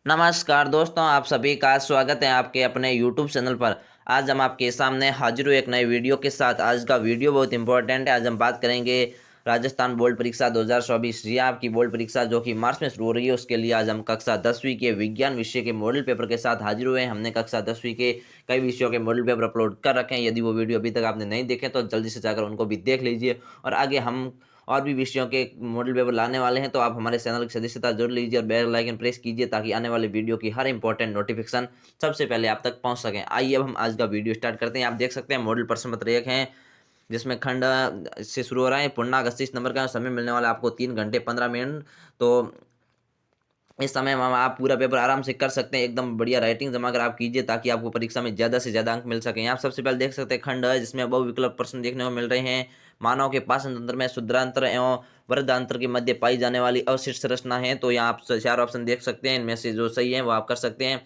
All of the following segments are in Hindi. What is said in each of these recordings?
नमस्कार दोस्तों, आप सभी का स्वागत है आपके अपने YouTube चैनल पर। आज हम आपके सामने हाजिर हुए एक नए वीडियो के साथ। आज का वीडियो बहुत इंपॉर्टेंट है। आज हम बात करेंगे राजस्थान बोर्ड परीक्षा 2024। ये आपकी बोर्ड परीक्षा जो कि मार्च में शुरू हो रही है, उसके लिए आज हम कक्षा 10वीं के विज्ञान विषय के मॉडल पेपर के साथ हाजिर हुए हैं। हमने कक्षा 10वीं के कई विषयों के मॉडल पेपर अपलोड कर रखे हैं। यदि वो वीडियो अभी तक आपने नहीं देखे तो जल्दी से जाकर उनको भी देख लीजिए। और आगे हम और भी विषयों के मॉडल पेपर लाने वाले हैं, तो आप हमारे चैनल की सदस्यता जोड़ लीजिए और बेल आइकन प्रेस कीजिए ताकि आने वाले वीडियो की हर इंपॉर्टेंट नोटिफिकेशन सबसे पहले आप तक पहुंच सकें। आइए अब हम आज का वीडियो स्टार्ट करते हैं। आप देख सकते हैं मॉडल प्रश्न पत्र 1 है, जिसमें खंड से शुरू हो रहा है। पूर्णांक 80 नंबर का समय मिलने वाला आपको 3 घंटे 15 मिनट। तो इस समय में आप पूरा पेपर आराम से कर सकते हैं। एकदम बढ़िया राइटिंग जमा कर आप कीजिए ताकि आपको परीक्षा में ज़्यादा से ज़्यादा अंक मिल सकें। आप सबसे पहले देख सकते हैं खंड है, जिसमें बहुविकल्प प्रश्न देखने को मिल रहे हैं। मानव के पाचन तंत्र में शुद्रांतर एवं वृद्धांतर के मध्य पाई जाने वाली अवशिष्ट संरचना है। तो यहाँ आप 4 ऑप्शन देख सकते हैं, इनमें से जो सही है वो आप कर सकते हैं।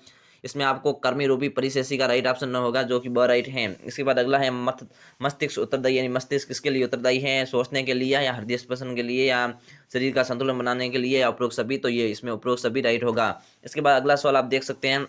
इसमें आपको कर्मी रूपी परिशेषी का राइट ऑप्शन न होगा, जो कि ब राइट है। इसके बाद अगला है मस्तिष्क उत्तरदायी, यानी मस्तिष्क किसके लिए उत्तरदायी है? सोचने के लिए या हृदय स्पंदन के लिए या शरीर का संतुलन बनाने के लिए या उपरोक्त सभी? तो ये इसमें उपरोक्त सभी राइट होगा। इसके बाद अगला सवाल आप देख सकते हैं,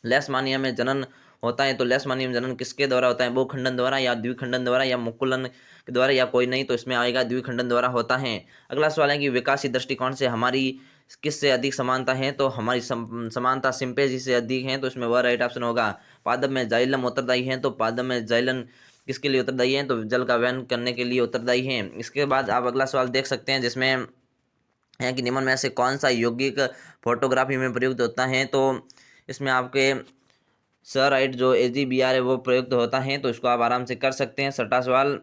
लेशमानिया में जनन होता है। तो लेशमानिया में जनन किसके द्वारा होता है? बहुखंडन द्वारा या द्विखंडन द्वारा या मुकुलन के द्वारा या कोई नहीं? तो इसमें आएगा द्विखंडन द्वारा होता है। अगला सवाल है कि विकासी दृष्टिकोण से हमारी किससे अधिक समानता है? तो हमारी समानता सिंपेजी से अधिक है। तो इसमें वह राइट ऑप्शन होगा। पादप में जाइलम उत्तरदायी है। तो पादप में जाइलन किसके लिए उत्तरदायी है? तो जल का वहन करने के लिए उत्तरदायी है। इसके बाद आप अगला सवाल देख सकते हैं, जिसमें है कि निम्न में से कौन सा यौगिक फोटोग्राफी में प्रयुक्त होता है? तो इसमें आपके राइट जो AgBr है वो प्रयुक्त होता है। तो इसको आप आराम से कर सकते हैं। 6वां सवाल।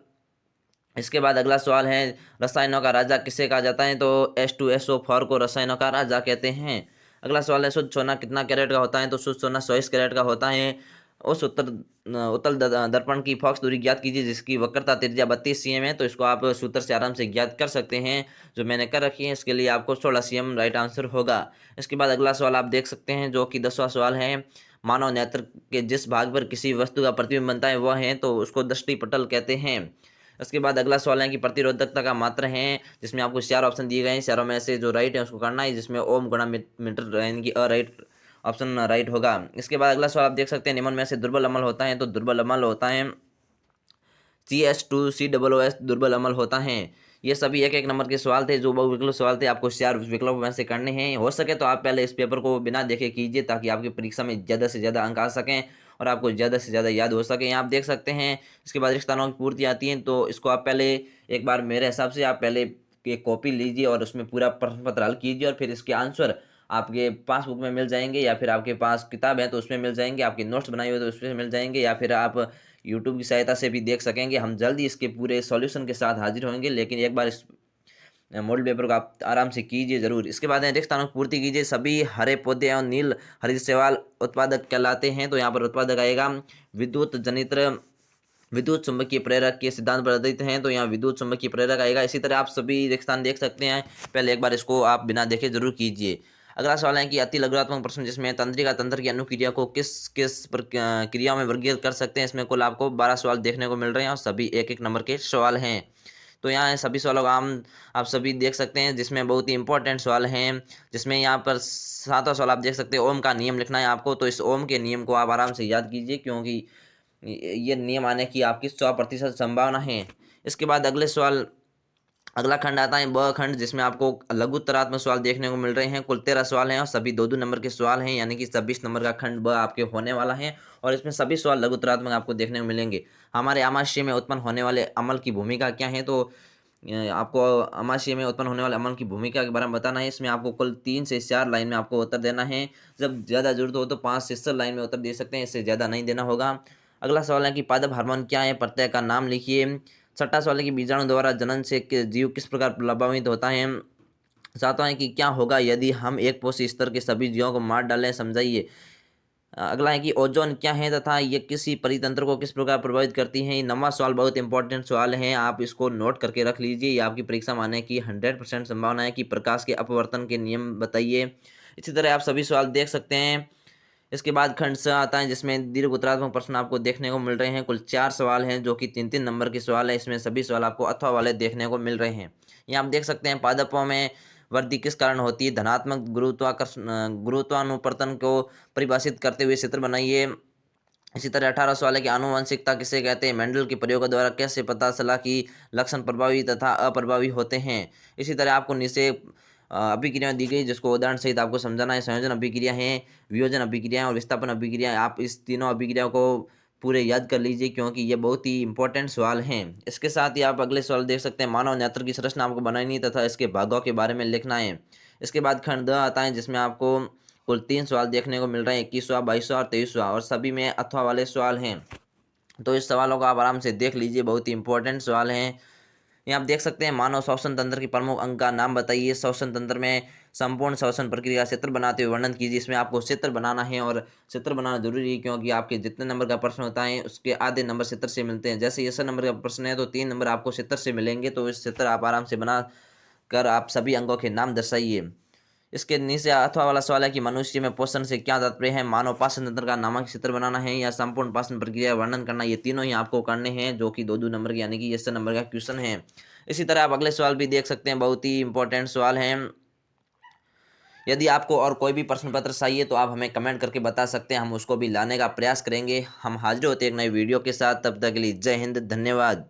इसके बाद अगला सवाल है, रसायनों का राजा किसे कहा जाता है? तो H2SO4 को रसायनों का राजा कहते हैं। अगला सवाल है, शुद्ध सोना कितना कैरेट का होता है? तो शुद्ध सोना 24 कैरेट का होता है। उस उत्तल दर्पण की फॉक्स दूरी ज्ञात कीजिए जिसकी वक्रता त्रिज्या 32 cm है। तो इसको आप सूत्र से आराम से ज्ञात कर सकते हैं, जो मैंने कर रखी है। इसके लिए आपको 16 cm राइट आंसर होगा। इसके बाद अगला सवाल आप देख सकते हैं, जो कि 10वां सवाल है, मानव नेत्र के जिस भाग पर किसी वस्तु का प्रतिबिंब बनता है वह है, तो उसको दृष्टि पटल कहते हैं। उसके बाद अगला सवाल है कि प्रतिरोधकता का मात्र है, जिसमें आपको 4 ऑप्शन दिए गए हैं। चारों में से जो राइट है उसको करना है, जिसमें ओम गुणा मीटर यानी कि राइट ऑप्शन राइट होगा। इसके बाद अगला सवाल आप देख सकते हैं, निम्न में से दुर्बल अमल होता है? तो दुर्बल अमल होता है CH2COOS दुर्बल अमल होता है। ये सभी एक एक नंबर के सवाल थे, जो बहुविकल्प सवाल थे। आपको 4 विकल्पों में से करने हैं। हो सके तो आप पहले इस पेपर को बिना देखे कीजिए ताकि आपकी परीक्षा में ज़्यादा से ज़्यादा अंक आ सकें और आपको ज़्यादा से ज़्यादा याद हो सके। यहाँ आप देख सकते हैं। इसके बाद रिक्त स्थानों की पूर्ति आती है। तो इसको आप पहले एक बार मेरे हिसाब से आप पहले एक कॉपी लीजिए और उसमें पूरा प्रश्न पत्र हल कीजिए और फिर इसके आंसर आपके पासबुक में मिल जाएंगे, या फिर आपके पास किताब है तो उसमें मिल जाएंगे, आपकी नोट्स बनाई हुई तो उसमें मिल जाएंगे, या फिर आप यूट्यूब की सहायता से भी देख सकेंगे। हम जल्दी इसके पूरे सॉल्यूशन के साथ हाजिर होंगे, लेकिन एक बार इस मॉडल पेपर को आप आराम से कीजिए जरूर। इसके बाद रिक्त स्थानों की पूर्ति कीजिए। सभी हरे पौधे एवं नील हरित शैवाल उत्पादक कहलाते हैं। तो यहाँ पर उत्पादक आएगा विद्युत जनित्र विद्युत चुंबकीय प्रेरक के सिद्धांत पर आधारित हैं। तो यहाँ विद्युत चुंबकीय प्रेरक आएगा। इसी तरह आप सभी रिक्त स्थान देख सकते हैं। पहले एक बार इसको आप बिना देखे जरूर कीजिए। अगला सवाल है कि अति लघुत्मक प्रश्न, जिसमें तंत्रिका तंत्र की अनुक्रिया को किस किस क्रियाओं में वर्गीकृत कर सकते हैं। इसमें कुल आपको 12 सवाल देखने को मिल रहे हैं और सभी एक एक नंबर के सवाल हैं। तो यहाँ सभी सवालों का आप सभी देख सकते हैं, जिसमें बहुत ही इंपॉर्टेंट सवाल हैं। जिसमें यहाँ पर 7वां सवाल आप देख सकते हैं, ओम का नियम लिखना है आपको। तो इस ओम के नियम को आप आराम से याद कीजिए, क्योंकि ये नियम आने की आपकी 100% संभावना है। इसके बाद अगला खंड आता है ब खंड, जिसमें आपको लघुत्तरात्मक सवाल देखने को मिल रहे हैं। कुल 13 सवाल हैं और सभी 2-2 नंबर के सवाल हैं, यानी कि 26 नंबर का खंड ब आपके होने वाला है। और इसमें सभी सवाल लघुत्तरात्मक आपको देखने को मिलेंगे। हमारे आमाशय में उत्पन्न होने वाले अमल की भूमिका क्या है? तो आपको आमाशय में उत्पन्न होने वाले अमल की भूमिका के बारे में बताना है। इसमें आपको कुल 3 से 4 लाइन में आपको उत्तर देना है। जब ज़्यादा जरूरत हो तो 5 से 6 लाइन में उत्तर दे सकते हैं, इससे ज़्यादा नहीं देना होगा। अगला सवाल है कि पादप हार्मोन क्या है? प्रत्यय का नाम लिखिए। 6वां सवाल है कि बीजाणु द्वारा जनन से जीव किस प्रकार प्रभावित होता है? 7वां है कि क्या होगा यदि हम एक पोषी स्तर के सभी जीवों को मार डालें? समझाइए। अगला है कि ओजोन क्या है तथा ये किसी परितंत्र को किस प्रकार प्रभावित करती है? 9वां सवाल बहुत इंपॉर्टेंट सवाल है, आप इसको नोट करके रख लीजिए। ये आपकी परीक्षा में आने की 100% संभावना है कि प्रकाश के अपवर्तन के नियम बताइए। इसी तरह आप सभी सवाल देख सकते हैं। इसके बाद खंड स आता है, जिसमें दीर्घ उत्तरात्मक प्रश्न आपको देखने को मिल रहे हैं। कुल 4 सवाल हैं, जो कि 3-3 नंबर के सवाल है। इसमें सभी सवाल आपको अथवा वाले देखने को मिल रहे हैं। यहाँ आप देख सकते हैं, पादपों में वृद्धि किस कारण होती है? धनात्मक गुरुत्वानुपर्तन को परिभाषित करते हुए चित्र बनाइए। इसी तरह 18 सवाल है कि आनुवंशिकता किसे कहते हैं? मेंडल के प्रयोगों द्वारा कैसे पता चला कि लक्षण प्रभावी तथा अप्रभावी होते हैं? इसी तरह आपको नीचे अभिक्रियाएं दी गई जिसको उदाहरण सहित आपको समझाना है। संयोजन अभिक्रिया है, वियोजन अभिक्रिया और विस्थापन अभिक्रिया। आप इस तीनों अभिक्रियाओं को पूरे याद कर लीजिए क्योंकि ये बहुत ही इंपॉर्टेंट सवाल हैं। इसके साथ ही आप अगले सवाल देख सकते हैं। मानव नेत्र की संरचना आपको बनानी तथा इसके भागों के बारे में लिखना है। इसके बाद खंड 2 आता है जिसमें आपको कुल 3 सवाल देखने को मिल रहे हैं, 21वां, 22वां और 23वां, और सभी में अथवा वाले सवाल हैं। तो इस सवालों को आप आराम से देख लीजिए, बहुत ही इंपॉर्टेंट सवाल हैं। यहाँ आप देख सकते हैं मानव श्वसन तंत्र की प्रमुख अंग का नाम बताइए। श्वसन तंत्र में संपूर्ण श्वसन प्रक्रिया चित्र बनाते हुए वर्णन कीजिए। इसमें आपको चित्र बनाना है और चित्र बनाना जरूरी है क्योंकि आपके जितने नंबर का प्रश्न होता है उसके आधे नंबर चित्र से मिलते हैं। जैसे 80 नंबर का प्रश्न है तो 3 नंबर आपको चित्र से मिलेंगे। तो इस चित्र आप आराम से बना कर आप सभी अंगों के नाम दर्शाइए। इसके नीचे अथवा वाला सवाल है कि मनुष्य में पोषण से क्या तात्पर्य है? मानव पाचन तंत्र का नामक चित्र बनाना है या संपूर्ण पाचन प्रक्रिया वर्णन करना। ये तीनों ही आपको करने हैं जो कि 2-2 नंबर के यानी कि 80 नंबर का क्वेश्चन है। इसी तरह आप अगले सवाल भी देख सकते हैं, बहुत ही इंपॉर्टेंट सवाल हैं। यदि आपको और कोई भी प्रश्न पत्र चाहिए तो आप हमें कमेंट करके बता सकते हैं, हम उसको भी लाने का प्रयास करेंगे। हम हाजिर होते हैं एक नई वीडियो के साथ, तब तक के लिए जय हिंद, धन्यवाद।